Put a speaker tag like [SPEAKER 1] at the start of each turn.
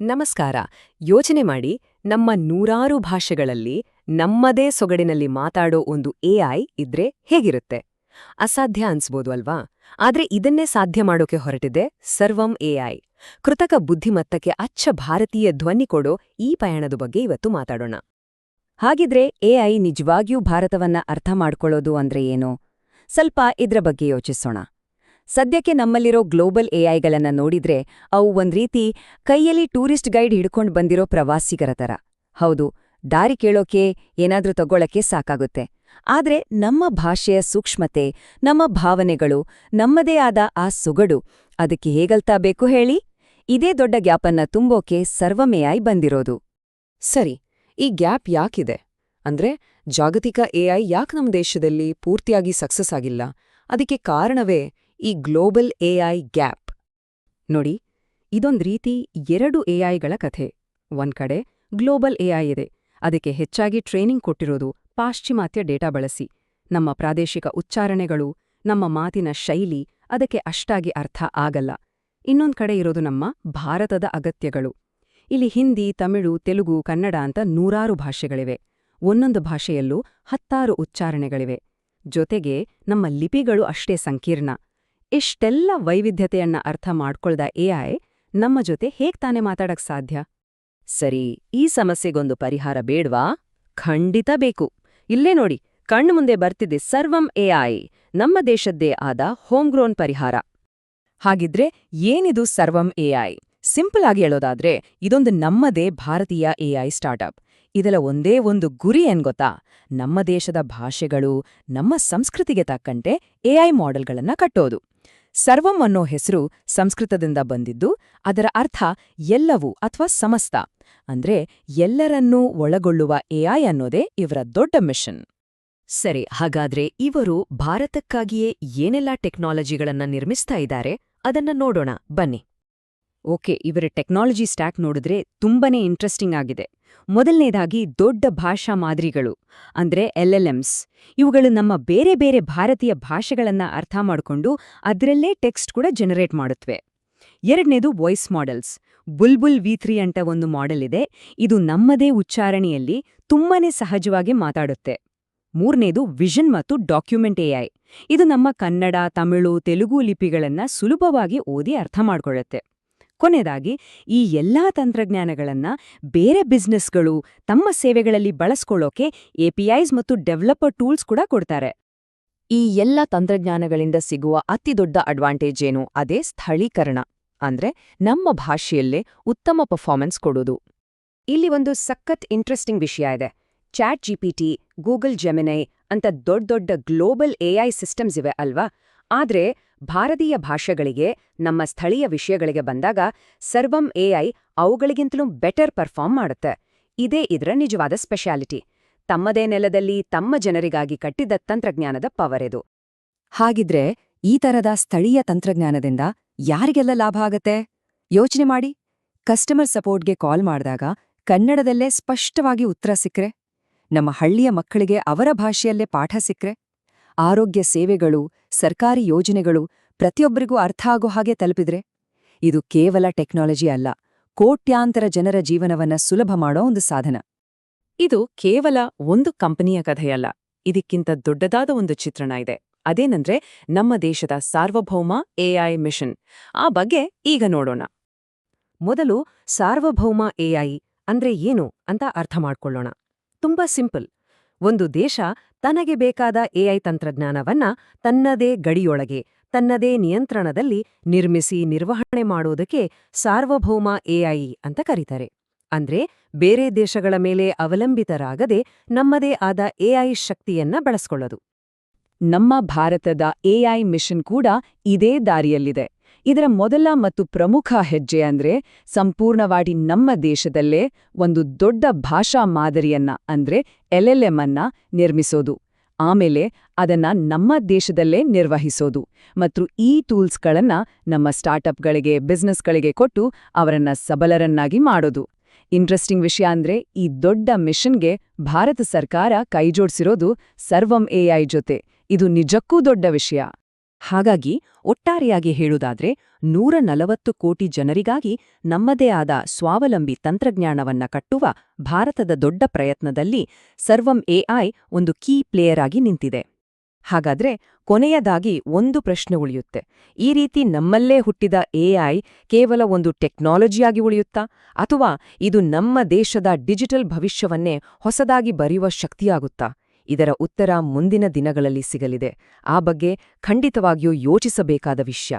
[SPEAKER 1] ನಮಸ್ಕಾರ. ಯೋಚನೆ ಮಾಡಿ, ನಮ್ಮ ನೂರಾರು ಭಾಷೆಗಳಲ್ಲಿ ನಮ್ಮದೇ ಸೊಗಡಿನಲ್ಲಿ ಮಾತಾಡೋ ಒಂದು ಎಐ ಇದ್ರೆ ಹೇಗಿರುತ್ತೆ? ಅಸಾಧ್ಯ ಅನ್ಸ್ಬೋದು ಅಲ್ವಾ? ಆದ್ರೆ ಇದನ್ನೇ ಸಾಧ್ಯ ಮಾಡೋಕೆ ಹೊರಟಿದೆ ಸರ್ವಂ ಎಐ. ಕೃತಕ ಬುದ್ಧಿಮತ್ತಕ್ಕೆ ಅಚ್ಚ ಭಾರತೀಯ ಧ್ವನಿ ಕೊಡೋ ಈ ಪಯಣದ ಬಗ್ಗೆ ಇವತ್ತು ಮಾತಾಡೋಣ.
[SPEAKER 2] ಹಾಗಿದ್ರೆ ಎಐ ನಿಜವಾಗಿಯೂ ಭಾರತವನ್ನ ಅರ್ಥ ಮಾಡ್ಕೊಳ್ಳೋದು ಅಂದ್ರೆ ಏನು? ಸ್ವಲ್ಪ ಇದ್ರ ಬಗ್ಗೆ ಯೋಚಿಸೋಣ. ಸದ್ಯಕ್ಕೆ ನಮ್ಮಲ್ಲಿರೋ ಗ್ಲೋಬಲ್ ಎಐಗಳನ್ನ ನೋಡಿದ್ರೆ ಅವು ಒಂದ್ರೀತಿ ಕೈಯಲ್ಲಿ ಟೂರಿಸ್ಟ್ ಗೈಡ್ ಹಿಡ್ಕೊಂಡ್ ಬಂದಿರೋ ಪ್ರವಾಸಿಗರ ಥರ. ಹೌದು, ದಾರಿ ಕೇಳೋಕೆ ಏನಾದ್ರೂ ತಗೊಳ್ಳಕ್ಕೆ ಸಾಕಾಗುತ್ತೆ. ಆದ್ರೆ ನಮ್ಮ ಭಾಷೆಯ ಸೂಕ್ಷ್ಮತೆ, ನಮ್ಮ ಭಾವನೆಗಳು, ನಮ್ಮದೇ ಆದ ಆ ಸೊಗಡು ಅದಕ್ಕೆ ಹೇಗಲ್ತಾ ಬೇಕು ಹೇಳಿ? ಇದೇ ದೊಡ್ಡ ಗ್ಯಾಪನ್ನ ತುಂಬೋಕೆ ಸರ್ವಂ ಎಐ ಬಂದಿರೋದು.
[SPEAKER 1] ಸರಿ, ಈ ಗ್ಯಾಪ್ ಯಾಕಿದೆ? ಅಂದ್ರೆ ಜಾಗತಿಕ ಎಐ ಯಾಕೆ ನಮ್ಮ ದೇಶದಲ್ಲಿ ಪೂರ್ತಿಯಾಗಿ ಸಕ್ಸಸ್ ಆಗಿಲ್ಲ? ಅದಕ್ಕೆ ಕಾರಣವೇ ಈ ಗ್ಲೋಬಲ್ ಎಐ ಗ್ಯಾಪ್.
[SPEAKER 2] ನೋಡಿ, ಇದೊಂದ್ ರೀತಿ ಎರಡು ಎಐಗಳ ಕಥೆ. ಒಂದ್ ಕಡೆ ಗ್ಲೋಬಲ್ ಎಐ ಇದೆ. ಅದಕ್ಕೆ ಹೆಚ್ಚಾಗಿ ಟ್ರೈನಿಂಗ್ ಕೊಟ್ಟಿರೋದು ಪಾಶ್ಚಿಮಾತ್ಯ ಡೇಟಾ ಬಳಸಿ. ನಮ್ಮ ಪ್ರಾದೇಶಿಕ ಉಚ್ಚಾರಣೆಗಳು, ನಮ್ಮ ಮಾತಿನ ಶೈಲಿ ಅದಕ್ಕೆ ಅಷ್ಟಾಗಿ ಅರ್ಥ ಆಗಲ್ಲ. ಇನ್ನೊಂದ್ ಕಡೆ ಇರೋದು ನಮ್ಮ ಭಾರತದ ಅಗತ್ಯಗಳು. ಇಲ್ಲಿ ಹಿಂದಿ, ತಮಿಳು, ತೆಲುಗು, ಕನ್ನಡ ಅಂತ ನೂರಾರು ಭಾಷೆಗಳಿವೆ. ಒಂದೊಂದು ಭಾಷೆಯಲ್ಲೂ 10 ಉಚ್ಚಾರಣೆಗಳಿವೆ. ಜೊತೆಗೆ ನಮ್ಮ ಲಿಪಿಗಳು ಅಷ್ಟೇ ಸಂಕೀರ್ಣ. ಇಷ್ಟೆಲ್ಲ ವೈವಿಧ್ಯತೆಯನ್ನ ಅರ್ಥ ಮಾಡ್ಕೊಳ್ದ ಎಐ ನಮ್ಮ ಜೊತೆ ತಾನೇ ಮಾತಾಡಕ್ ಸಾಧ್ಯ?
[SPEAKER 1] ಸರಿ, ಈ ಸಮಸ್ಯೆಗೊಂದು ಪರಿಹಾರ ಬೇಡ್ವಾ? ಖಂಡಿತ ಬೇಕು. ಇಲ್ಲೇ ನೋಡಿ, ಕಣ್ಣು ಮುಂದೆ ಬರ್ತಿದೆ ಸರ್ವಂ ಎಐ, ನಮ್ಮ ದೇಶದ್ದೇ ಆದ ಹೋಮ್ಗ್ರೋನ್ ಪರಿಹಾರ. ಹಾಗಿದ್ರೆ ಏನಿದು ಸರ್ವಂ ಎಐ? ಸಿಂಪಲ್ ಆಗಿ ಹೇಳೋದಾದ್ರೆ ಇದೊಂದು ನಮ್ಮದೇ ಭಾರತೀಯ ಎಐ ಸ್ಟಾರ್ಟ್ಅಪ್. ಇದರ ಒಂದೇ ಒಂದು ಗುರಿ ಏನ್ಗೊತ್ತಾ? ನಮ್ಮ ದೇಶದ ಭಾಷೆಗಳು, ನಮ್ಮ ಸಂಸ್ಕೃತಿಗೆ ತಕ್ಕಂತೆ ಎಐ ಮಾಡೆಲ್ಗಳನ್ನ ಕಟ್ಟೋದು. ಸರ್ವಂ ಅನ್ನೋ ಹೆಸರು ಸಂಸ್ಕೃತದಿಂದ ಬಂದಿದ್ದು, ಅದರ ಅರ್ಥ ಎಲ್ಲವೂ ಅಥವಾ ಸಮಸ್ತ. ಅಂದ್ರೆ ಎಲ್ಲರನ್ನೂ ಒಳಗೊಳ್ಳುವ ಎಐ ಅನ್ನೋದೇ ಇವರ ದೊಡ್ಡ ಮಿಷನ್. ಸರಿ, ಹಾಗಾದ್ರೆ ಇವರು ಭಾರತಕ್ಕಾಗಿಯೇ ಏನೆಲ್ಲ ಟೆಕ್ನಾಲಜಿಗಳನ್ನ ನಿರ್ಮಿಸ್ತಾ ಇದ್ದಾರೆ ಅದನ್ನ ನೋಡೋಣ ಬನ್ನಿ.
[SPEAKER 2] ಓಕೆ, ಇವರ ಟೆಕ್ನಾಲಜಿ ಸ್ಟ್ಯಾಕ್ ನೋಡಿದ್ರೆ ತುಂಬಾನೇ ಇಂಟ್ರೆಸ್ಟಿಂಗ್ ಆಗಿದೆ. ಮೊದಲನೇದಾಗಿ ದೊಡ್ಡ ಭಾಷಾ ಮಾದರಿಗಳು ಅಂದ್ರೆ LLMs. ಇವುಗಳು ನಮ್ಮ ಬೇರೆ ಬೇರೆ ಭಾರತೀಯ ಭಾಷೆಗಳನ್ನ ಅರ್ಥ ಮಾಡಿಕೊಂಡು ಅದರಲ್ಲೇ ಟೆಕ್ಸ್ಟ್ ಕೂಡ ಜನರೇಟ್ ಮಾಡುತ್ತವೆ. ಎರಡನೇದು ವಾಯ್ಸ್ ಮಾಡೆಲ್ಸ್. ಬುಲ್ಬುಲ್ V3 ಅಂತ ಒಂದು ಮಾಡೆಲ್ ಇದೆ. ಇದು ನಮ್ಮದೇ ಉಚ್ಚಾರಣೆಯಲ್ಲಿ ತುಂಬಾನೇ ಸಹಜವಾಗಿ ಮಾತಾಡುತ್ತೆ. ಮೂರನೇದು ವಿಷನ್ ಮತ್ತು ಡಾಕ್ಯುಮೆಂಟ್ ಎಐ. ಇದು ನಮ್ಮ ಕನ್ನಡ, ತಮಿಳು, ತೆಲುಗು ಲಿಪಿಗಳನ್ನ ಸುಲಭವಾಗಿ ಓದಿ ಅರ್ಥ ಮಾಡ್ಕೊಳ್ಳುತ್ತೆ. ಕೊನೆಯದಾಗಿ ಈ ಎಲ್ಲಾ ತಂತ್ರಜ್ಞಾನಗಳನ್ನ ಬೇರೆ ಬಿಸ್ನೆಸ್ಗಳು ತಮ್ಮ ಸೇವೆಗಳಲ್ಲಿ ಬಳಸ್ಕೊಳ್ಳೋಕೆ APIs ಮತ್ತು ಡೆವಲಪರ್ ಟೂಲ್ಸ್ ಕೂಡ ಕೊಡ್ತಾರೆ.
[SPEAKER 1] ಈ ಎಲ್ಲ ತಂತ್ರಜ್ಞಾನಗಳಿಂದ ಸಿಗುವ ಅತಿದೊಡ್ಡ ಅಡ್ವಾಂಟೇಜ್ ಏನು? ಅದೇ ಸ್ಥಳೀಕರಣ. ಅಂದ್ರೆ ನಮ್ಮ ಭಾಷೆಯಲ್ಲೇ ಉತ್ತಮ ಪರ್ಫಾರ್ಮೆನ್ಸ್ ಕೊಡೋದು.
[SPEAKER 2] ಇಲ್ಲಿ ಒಂದು ಸಖತ್ ಇಂಟ್ರೆಸ್ಟಿಂಗ್ ವಿಷಯ ಇದೆ. ChatGPT, ಗೂಗಲ್ ಜೆಮಿನೈ ಅಂತ ದೊಡ್ಡ ಗ್ಲೋಬಲ್ ಎಐ ಸಿಸ್ಟಮ್ಸ್ ಇವೆ ಅಲ್ವಾ? ಆದ್ರೆ ಭಾರತೀಯ ಭಾಷೆಗಳಿಗೆ, ನಮ್ಮ ಸ್ಥಳೀಯ ವಿಷಯಗಳಿಗೆ ಬಂದಾಗ ಸರ್ವಂ ಎಐ ಅವುಗಳಿಗಿಂತಲೂ ಬೆಟರ್ ಪರ್ಫಾರ್ಮ್ ಮಾಡುತ್ತೆ. ಇದೇ ಇದರ ನಿಜವಾದ ಸ್ಪೆಷಾಲಿಟಿ. ತಮ್ಮದೇ ನೆಲದಲ್ಲಿ ತಮ್ಮ ಜನರಿಗಾಗಿ ಕಟ್ಟಿದ ತಂತ್ರಜ್ಞಾನದ ಪವರ್ ಇದು.
[SPEAKER 1] ಹಾಗಿದ್ರೆ ಈ ತರದ ಸ್ಥಳೀಯ ತಂತ್ರಜ್ಞಾನದಿಂದ ಯಾರಿಗೆಲ್ಲ ಲಾಭ ಆಗತ್ತೆ? ಯೋಚನೆ ಮಾಡಿ. ಕಸ್ಟಮರ್ ಸಪೋರ್ಟ್ಗೆ ಕಾಲ್ ಮಾಡಿದಾಗ ಕನ್ನಡದಲ್ಲೇ ಸ್ಪಷ್ಟವಾಗಿ ಉತ್ತರ ಸಿಕ್ರೆ, ನಮ್ಮ ಹಳ್ಳಿಯ ಮಕ್ಕಳಿಗೆ ಅವರ ಭಾಷೆಯಲ್ಲೇ ಪಾಠ ಸಿಕ್ರೆ, ಆರೋಗ್ಯ ಸೇವೆಗಳು, ಸರ್ಕಾರಿ ಯೋಜನೆಗಳು ಪ್ರತಿಯೊಬ್ಬರಿಗೂ ಅರ್ಥ ಆಗೋ ಹಾಗೆ ತಲುಪಿದ್ರೆ, ಇದು ಕೇವಲ ಟೆಕ್ನಾಲಜಿ ಅಲ್ಲ, ಕೋಟ್ಯಾಂತರ ಜನರ ಜೀವನವನ್ನ ಸುಲಭ ಮಾಡೋ ಒಂದು ಸಾಧನ. ಇದು ಕೇವಲ ಒಂದು ಕಂಪನಿಯ ಕಥೆಯಲ್ಲ, ಇದಕ್ಕಿಂತ ದೊಡ್ಡದಾದ ಒಂದು ಚಿತ್ರಣ ಇದೆ. ಅದೇನಂದ್ರೆ ನಮ್ಮ ದೇಶದ ಸಾರ್ವಭೌಮ ಎಐ ಮಿಷನ್. ಆ ಬಗ್ಗೆ ಈಗ ನೋಡೋಣ. ಮೊದಲು ಸಾರ್ವಭೌಮ ಎಐ ಅಂದ್ರೆ ಏನು ಅಂತ ಅರ್ಥ ಮಾಡ್ಕೊಳ್ಳೋಣ. ತುಂಬಾ ಸಿಂಪಲ್. ಒಂದು ದೇಶ ತನಗೆ ಬೇಕಾದ ಎಐ ತಂತ್ರಜ್ಞಾನವನ್ನ ತನ್ನದೇ ಗಡಿಯೊಳಗೆ, ತನ್ನದೇ ನಿಯಂತ್ರಣದಲ್ಲಿ ನಿರ್ಮಿಸಿ ನಿರ್ವಹಣೆ ಮಾಡೋದಕ್ಕೆ ಸಾರ್ವಭೌಮ ಎಐ ಅಂತ ಕರೀತಾರೆ. ಅಂದ್ರೆ ಬೇರೆ ದೇಶಗಳ ಮೇಲೆ ಅವಲಂಬಿತರಾಗದೆ ನಮ್ಮದೇ ಆದ ಎಐ ಶಕ್ತಿಯನ್ನ ಬಳಸ್ಕೊಳ್ಳೋದು.
[SPEAKER 2] ನಮ್ಮ ಭಾರತದ ಎಐ ಮಿಷನ್ ಕೂಡ ಇದೇ ದಾರಿಯಲ್ಲಿದೆ. ಇದರ ಮೊದಲ ಮತ್ತು ಪ್ರಮುಖ ಹೆಜ್ಜೆ ಅಂದ್ರೆ ಸಂಪೂರ್ಣವಾಗಿ ನಮ್ಮ ದೇಶದಲ್ಲೇ ಒಂದು ದೊಡ್ಡ ಭಾಷಾ ಮಾದರಿಯನ್ನ ಅಂದ್ರೆ LLM ಅನ್ನ ನಿರ್ಮಿಸೋದು. ಆಮೇಲೆ ಅದನ್ನ ನಮ್ಮ ದೇಶದಲ್ಲೇ ನಿರ್ವಹಿಸೋದು ಮತ್ತು ಈ ಟೂಲ್ಸ್ಗಳನ್ನ ನಮ್ಮ ಸ್ಟಾರ್ಟ್ಅಪ್ಗಳಿಗೆ, ಬಿಸ್ನೆಸ್ಗಳಿಗೆ ಕೊಟ್ಟು ಅವರನ್ನ ಸಬಲರನ್ನಾಗಿ ಮಾಡೋದು. ಇಂಟ್ರೆಸ್ಟಿಂಗ್ ವಿಷಯ ಅಂದ್ರೆ ಈ ದೊಡ್ಡ ಮಿಷನ್ಗೆ ಭಾರತ ಸರ್ಕಾರ ಕೈಜೋಡಿಸಿರೋದು ಸರ್ವಂ ಎಐ ಜೊತೆ. ಇದು ನಿಜಕ್ಕೂ ದೊಡ್ಡ ವಿಷಯ. ಹಾಗಾಗಿ ಒಟ್ಟಾರೆಯಾಗಿ ಹೇಳುವುದಾದ್ರೆ 140 ಕೋಟಿ ಜನರಿಗಾಗಿ ನಮ್ಮದೇ ಆದ ಸ್ವಾವಲಂಬಿ ತಂತ್ರಜ್ಞಾನವನ್ನ ಕಟ್ಟುವ ಭಾರತದ ದೊಡ್ಡ ಪ್ರಯತ್ನದಲ್ಲಿ ಸರ್ವಂ ಎಐ ಒಂದು ಕೀ ಪ್ಲೇಯರ್ ಆಗಿ ನಿಂತಿದೆ. ಹಾಗಾದ್ರೆ ಕೊನೆಯದಾಗಿ ಒಂದು ಪ್ರಶ್ನೆ ಉಳಿಯುತ್ತೆ. ಈ ರೀತಿ ನಮ್ಮಲ್ಲೇ ಹುಟ್ಟಿದ ಎಐ ಕೇವಲ ಒಂದು ಟೆಕ್ನಾಲಜಿಯಾಗಿ ಉಳಿಯುತ್ತಾ, ಅಥವಾ ಇದು ನಮ್ಮ ದೇಶದ ಡಿಜಿಟಲ್ ಭವಿಷ್ಯವನ್ನೇ ಹೊಸದಾಗಿ ಬರೆಯುವ ಶಕ್ತಿಯಾಗುತ್ತಾ? ಇದರ ಉತ್ತರ ಮುಂದಿನ ದಿನಗಳಲ್ಲಿ ಸಿಗಲಿದೆ. ಆ ಬಗ್ಗೆ ಖಂಡಿತವಾಗಿಯೂ ಯೋಚಿಸಬೇಕಾದ ವಿಷಯ.